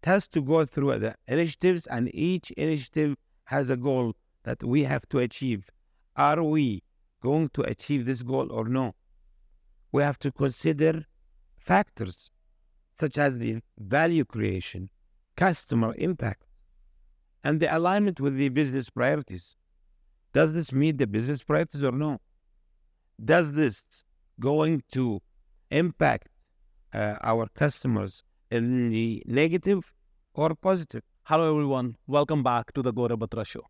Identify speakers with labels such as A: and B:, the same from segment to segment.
A: has to go through the initiatives, and each initiative has a goal that we have to achieve. Are we going to achieve this goal or no? We have to consider factors such as the value creation, customer impact, and the alignment with the business priorities. Does this meet the business priorities or no? Does this going to impact our customers in the negative or positive?
B: Hello everyone, welcome back to the Gaurav Batra show.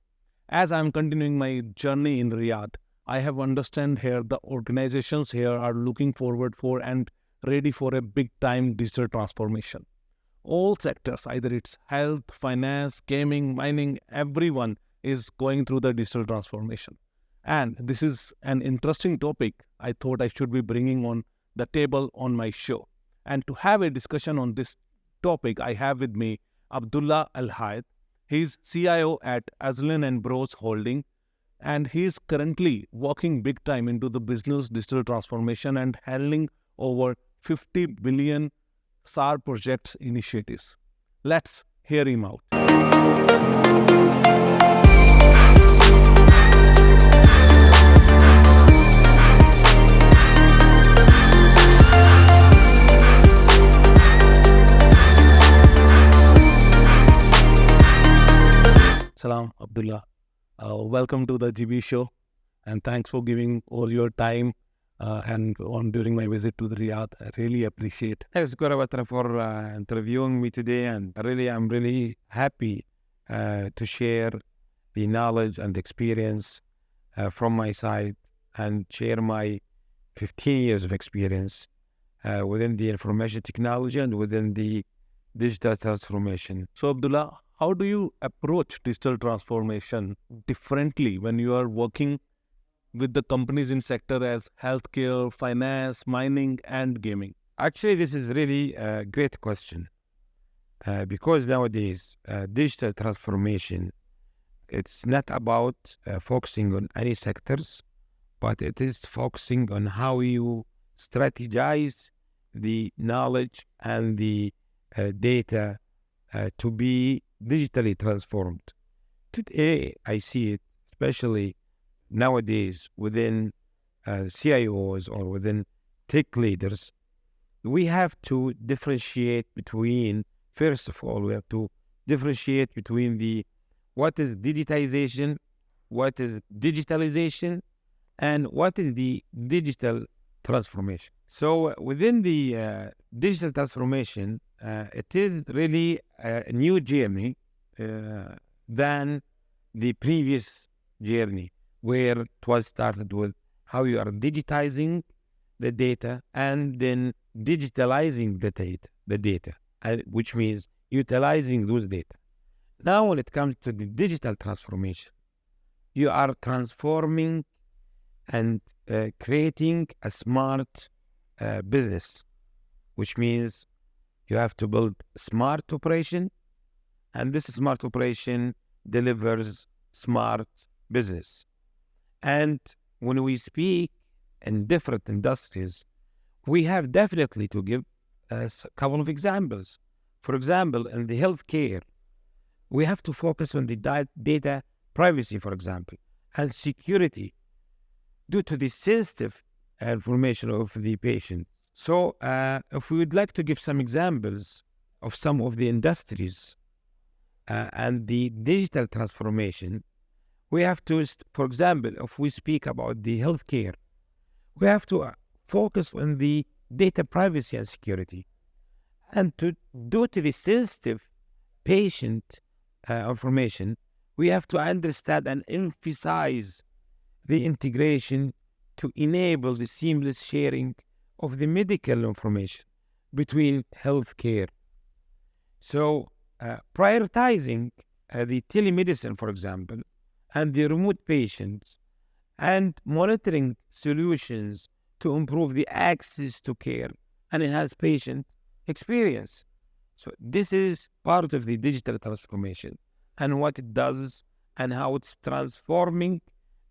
B: As I am continuing my journey in Riyadh, I have understand here the organizations here are looking forward for and ready for a big time digital transformation. All sectors, either it's health, finance, gaming, mining, everyone is going through the digital transformation. And this is an interesting topic I thought I should be bringing on the table on my show. And to have a discussion on this topic, I have with me Abdullah Alfahaid. He's CIO at Ajlan Bros Holding, and he's currently working big time into the business digital transformation and handling over 50 billion SAR projects initiatives. Let's hear him out. Salam, Abdullah. Welcome to the GB show, and thanks for giving all your time and on during my visit to the Riyadh. I really appreciate.
A: Thanks, Gaurav Batra, for interviewing me today, and I'm really happy to share the knowledge and experience from my side and share my 15 years of experience within the information technology and within the digital transformation.
B: So, Abdullah, how do you approach digital transformation differently when you are working with the companies in sector as healthcare, finance, mining, and gaming?
A: Actually, this is really a great question because nowadays digital transformation, it's not about focusing on any sectors, but it is focusing on how you strategize the knowledge and the data to be digitally transformed. Today, I see it, especially nowadays within CIOs or within tech leaders, we have to differentiate between, first of all, we have to differentiate between what is digitization, what is digitalization, and what is the digital transformation. So within the digital transformation, it is really a new journey than the previous journey, where it was started with how you are digitizing the data and then digitalizing the data, which means utilizing those data. Now, when it comes to the digital transformation, you are transforming and creating a smart business, which means you have to build smart operation, and this smart operation delivers smart business. And when we speak in different industries, we have definitely to give a couple of examples. For example, in the healthcare, we have to focus on the data privacy, for example, and security due to the sensitive information of the patient. So if we would like to give some examples of some of the industries and the digital transformation, we have to, for example, if we speak about the healthcare, we have to focus on the data privacy and security. And due to the sensitive patient information, we have to understand and emphasize the integration to enable the seamless sharing of the medical information between healthcare. So prioritizing the telemedicine, for example, and the remote patients, and monitoring solutions to improve the access to care and enhance patient experience. So this is part of the digital transformation and what it does and how it's transforming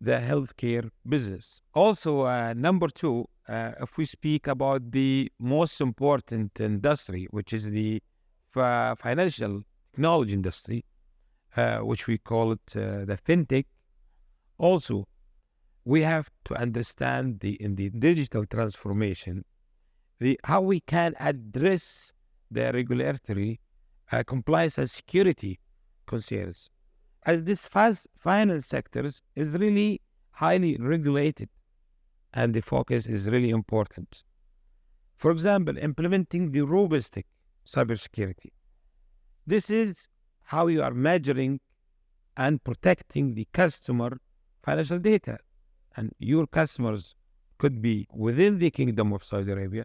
A: the healthcare business. Also, number two, if we speak about the most important industry, which is the financial technology industry, which we call it the fintech, also we have to understand in the digital transformation, how we can address the regulatory compliance and security concerns. As this finance sectors is really highly regulated and the focus is really important. For example, implementing the robust cybersecurity. This is how you are measuring and protecting the customer financial data. And your customers could be within the Kingdom of Saudi Arabia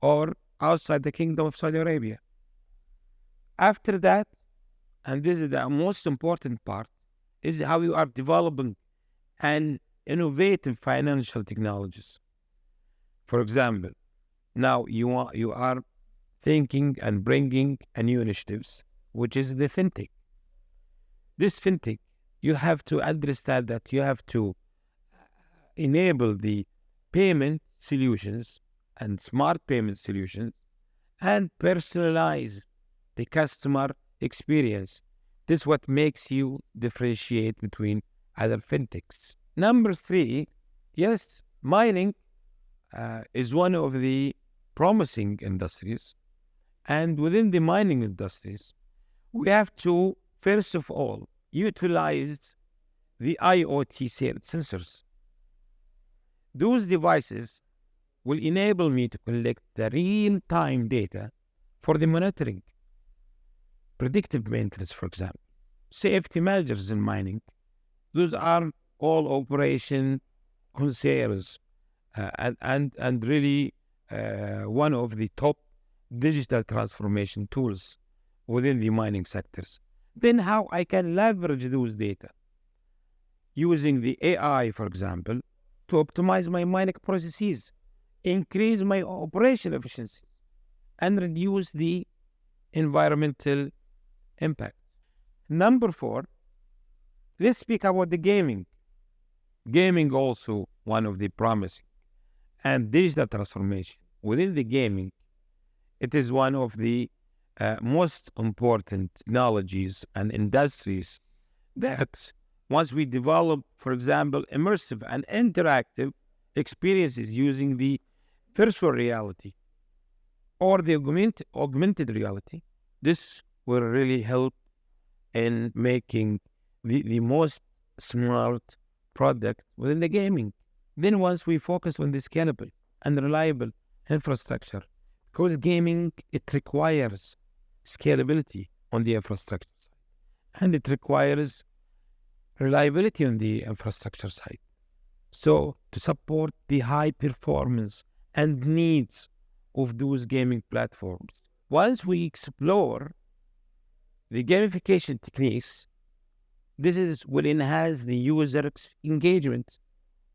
A: or outside the Kingdom of Saudi Arabia. After that, and this is the most important part, is how you are developing an innovative financial technologies. For example, now you are thinking and bringing a new initiatives, which is the fintech. This fintech, you have to understand that you have to enable the payment solutions and smart payment solutions and personalize the customer experience. This is what makes you differentiate between other fintechs. Number 3, yes, mining is one of the promising industries. And within the mining industries, we have to, first of all, utilize the IoT sensors. Those devices will enable me to collect the real-time data for the monitoring, predictive maintenance, for example, safety measures in mining. Those are all operation concerns and really one of the top digital transformation tools within the mining sectors. Then how I can leverage those data using the AI, for example, to optimize my mining processes, increase my operation efficiency, and reduce the environmental impact. Number 4, let's speak about the gaming. Gaming also one of the promising and digital transformation. Within the gaming, it is one of the most important technologies and industries that once we develop, for example, immersive and interactive experiences using the virtual reality or the augmented reality, this will really help in making the most smart product within the gaming. Then once we focus on the scalable and reliable infrastructure, because gaming, it requires scalability on the infrastructure side, and it requires reliability on the infrastructure side. So to support the high performance and needs of those gaming platforms, once we explore the gamification techniques, this will enhance the user engagement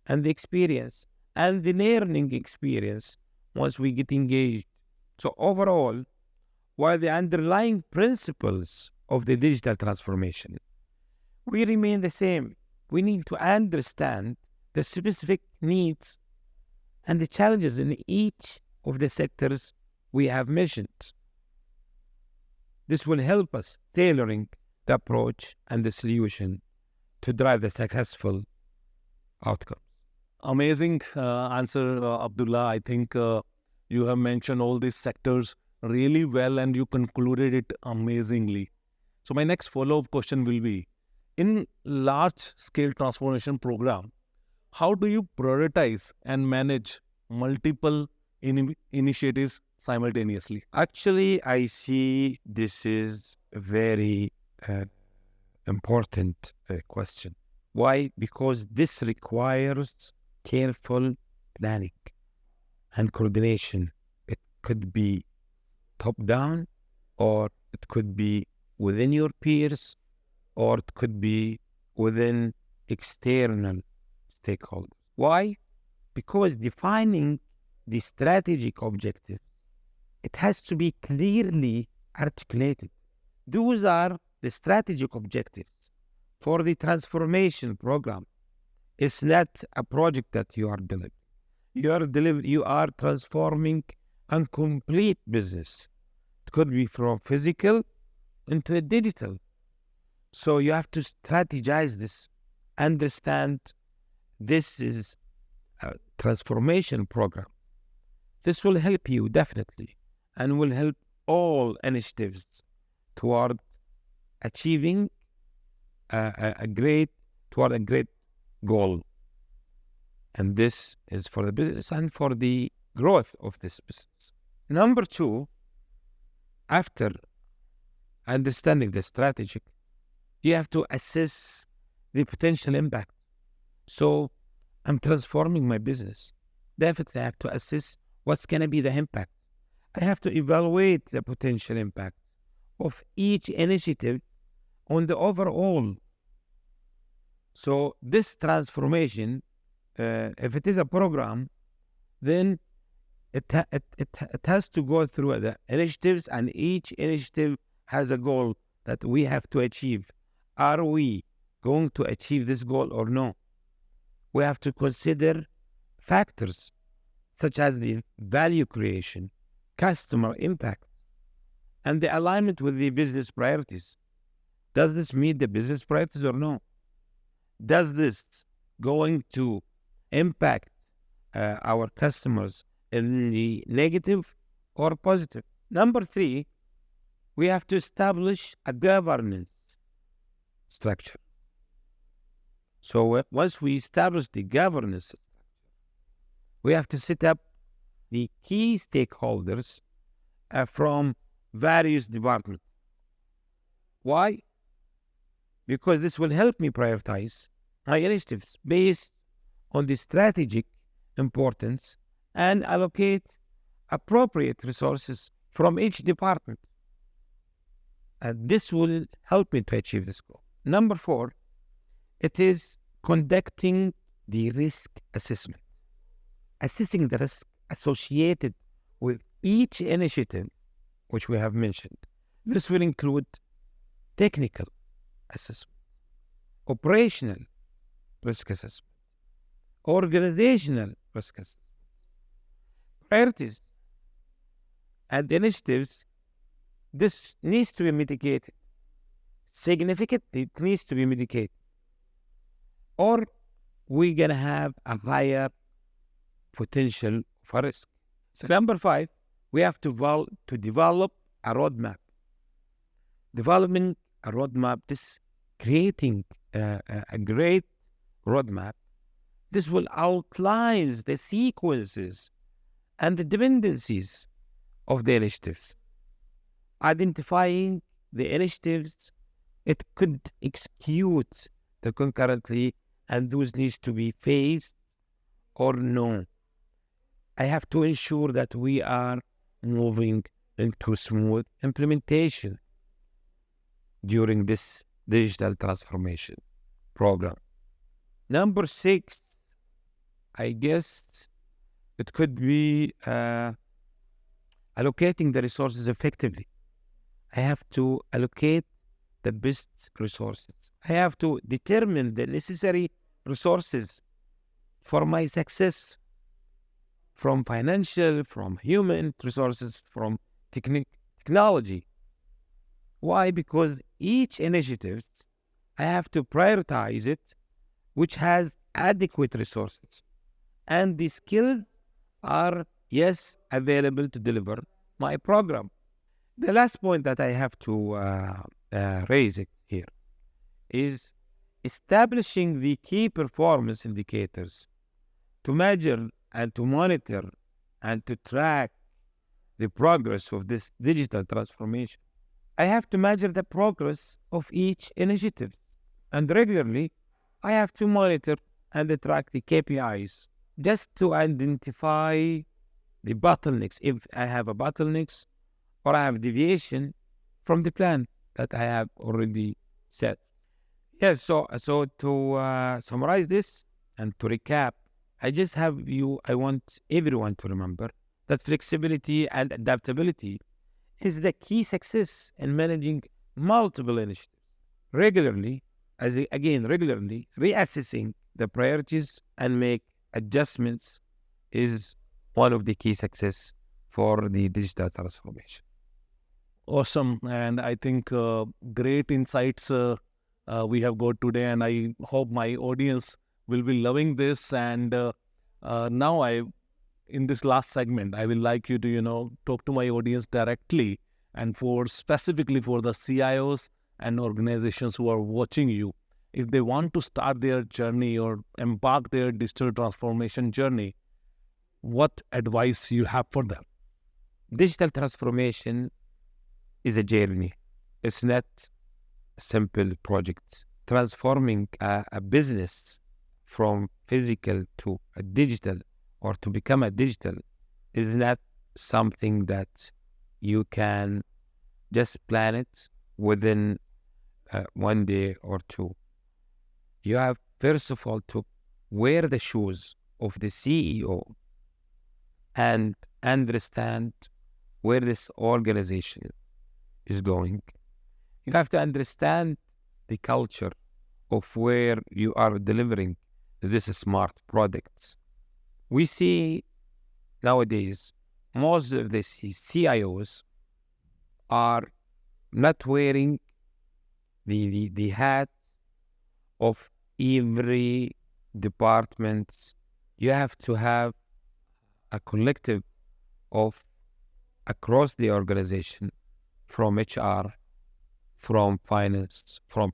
A: and the experience and the learning experience once we get engaged. So overall, while the underlying principles of the digital transformation, we remain the same. We need to understand the specific needs and the challenges in each of the sectors we have mentioned. This will help us tailoring the approach and the solution to drive the successful outcome.
B: Amazing answer, Abdullah. I think you have mentioned all these sectors really well and you concluded it amazingly. So my next follow-up question will be, in large-scale transformation program, how do you prioritize and manage multiple initiatives simultaneously?
A: Actually, I see this is a very important question. Why? Because this requires careful planning and coordination. It could be top-down, or it could be within your peers, or it could be within external stakeholders. Why? Because defining the strategic objective, it has to be clearly articulated. Those are the strategic objectives for the transformation program. It's not a project that you are delivering. You are transforming a complete business. could be from physical into the digital. So you have to strategize this, understand this is a transformation program. This will help you definitely and will help all initiatives toward achieving a great goal. And this is for the business and for the growth of this business. Number two, after understanding the strategy, you have to assess the potential impact. So I'm transforming my business. Definitely I have to assess what's going to be the impact. I have to evaluate the potential impact of each initiative on the overall. So this transformation, if it is a program, then it has to go through the initiatives, and each initiative has a goal that we have to achieve. Are we going to achieve this goal or no? We have to consider factors such as the value creation, customer impact, and the alignment with the business priorities. Does this meet the business priorities or no? Does this going to impact our customers in the negative or positive? Number three, we have to establish a governance structure. So once we establish the governance, we have to set up the key stakeholders from various departments. Why? Because this will help me prioritize my initiatives based on the strategic importance and allocate appropriate resources from each department. And this will help me to achieve this goal. Number four, it is conducting the risk assessment. Assessing the risk associated with each initiative, which we have mentioned. This will include technical assessment, operational risk assessment, organizational risk assessment, priorities, and initiatives. This needs to be mitigated. Significantly, it needs to be mitigated. Or we're going to have a higher potential for risk. So number five, we have to develop a roadmap. Developing a roadmap, this creating a great roadmap, this will outline the sequences and the dependencies of the initiatives. Identifying the initiatives it could execute the concurrently, and those needs to be phased or no. I have to ensure that we are moving into smooth implementation during this digital transformation program. Number 6, I guess it could be allocating the resources effectively. I have to allocate the best resources. I have to determine the necessary resources for my success, from financial, from human resources, from technology. Why? Because each initiative, I have to prioritize it, which has adequate resources. And the skills are, yes, available to deliver my program. The last point that I have to raise it here is establishing the key performance indicators to measure and to monitor and to track the progress of this digital transformation. I have to measure the progress of each initiative, and regularly I have to monitor and track the KPIs just to identify the bottlenecks. If I have a bottlenecks or I have deviation from the plan that I have already set. Yes, so to summarize this and to recap, I want everyone to remember that flexibility and adaptability is the key success in managing multiple initiatives. Regularly reassessing the priorities and make adjustments is one of the key success for the digital transformation.
B: Awesome. And I think great insights we have got today. And I hope my audience will be loving this. And now in this last segment, I will like you to, talk to my audience directly and specifically for the CIOs and organizations who are watching you. If they want to start their journey or embark their digital transformation journey, what advice you have for them?
A: Digital transformation is a journey. It's not a simple project. Transforming a business from physical to a digital or to become a digital is not something that you can just plan it within one day or two. You have, first of all, to wear the shoes of the CEO and understand where this organization is going. You have to understand the culture of where you are delivering this smart products. We see nowadays most of the CIOs are not wearing the hat of every department. You have to have a collective of across the organization, from HR, from finance, from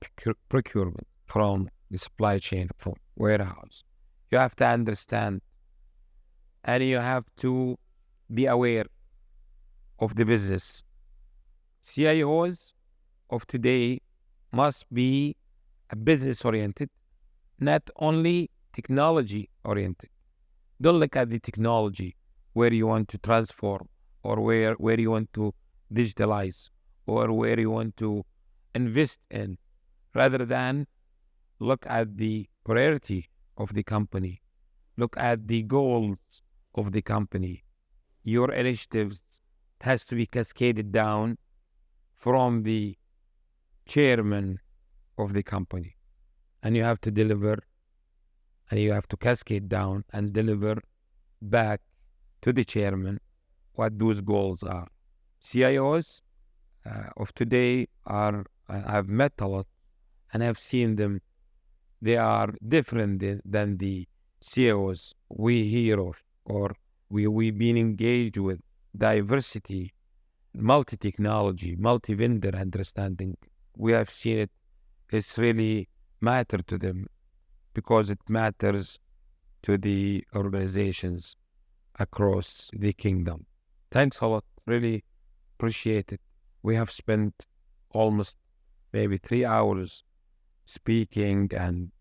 A: procurement, from the supply chain, from warehouse. You have to understand and you have to be aware of the business. CIOs of today must be a business oriented, not only technology oriented. Don't look at the technology where you want to transform or where you want to digitalize or where you want to invest in, rather than look at the priority of the company, look at the goals of the company. Your initiatives has to be cascaded down from the chairman of the company, and you have to deliver, and you have to cascade down and deliver back to the chairman what those goals are. CIOs of today I've met a lot and I've seen them. They are different than the CIOs we hear of or we've been engaged with. Diversity, multi-technology, multi-vendor understanding. We have seen it. It's really matter to them because it matters to the organizations across the kingdom. Thanks a lot. Really appreciate it. We have spent almost maybe 3 hours speaking and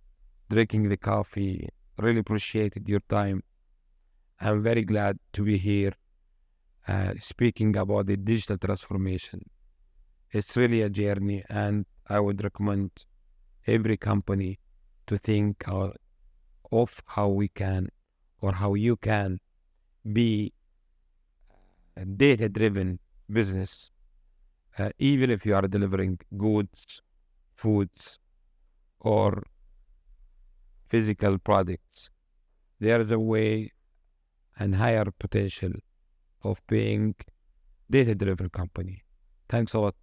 A: drinking the coffee. Really appreciated your time. I'm very glad to be here speaking about the digital transformation. It's really a journey, and I would recommend every company to think of how we can or how you can be a data-driven business, even if you are delivering goods, foods, or physical products. There is a way and higher potential of being data-driven company. Thanks a lot.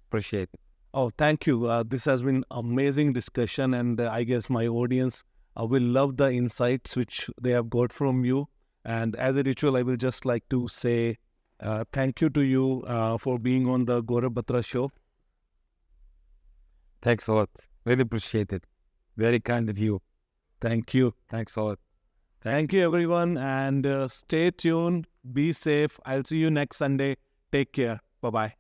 A: Appreciate it.
B: Oh, thank you. This has been amazing discussion, and I guess my audience will love the insights which they have got from you. And as a ritual, I will just like to say thank you to you for being on the Gaurav Batra show.
A: Thanks a lot. Really appreciate it. Very kind of you.
B: Thank you.
A: Thanks a lot.
B: Thank you, everyone, and stay tuned. Be safe. I'll see you next Sunday. Take care. Bye-bye.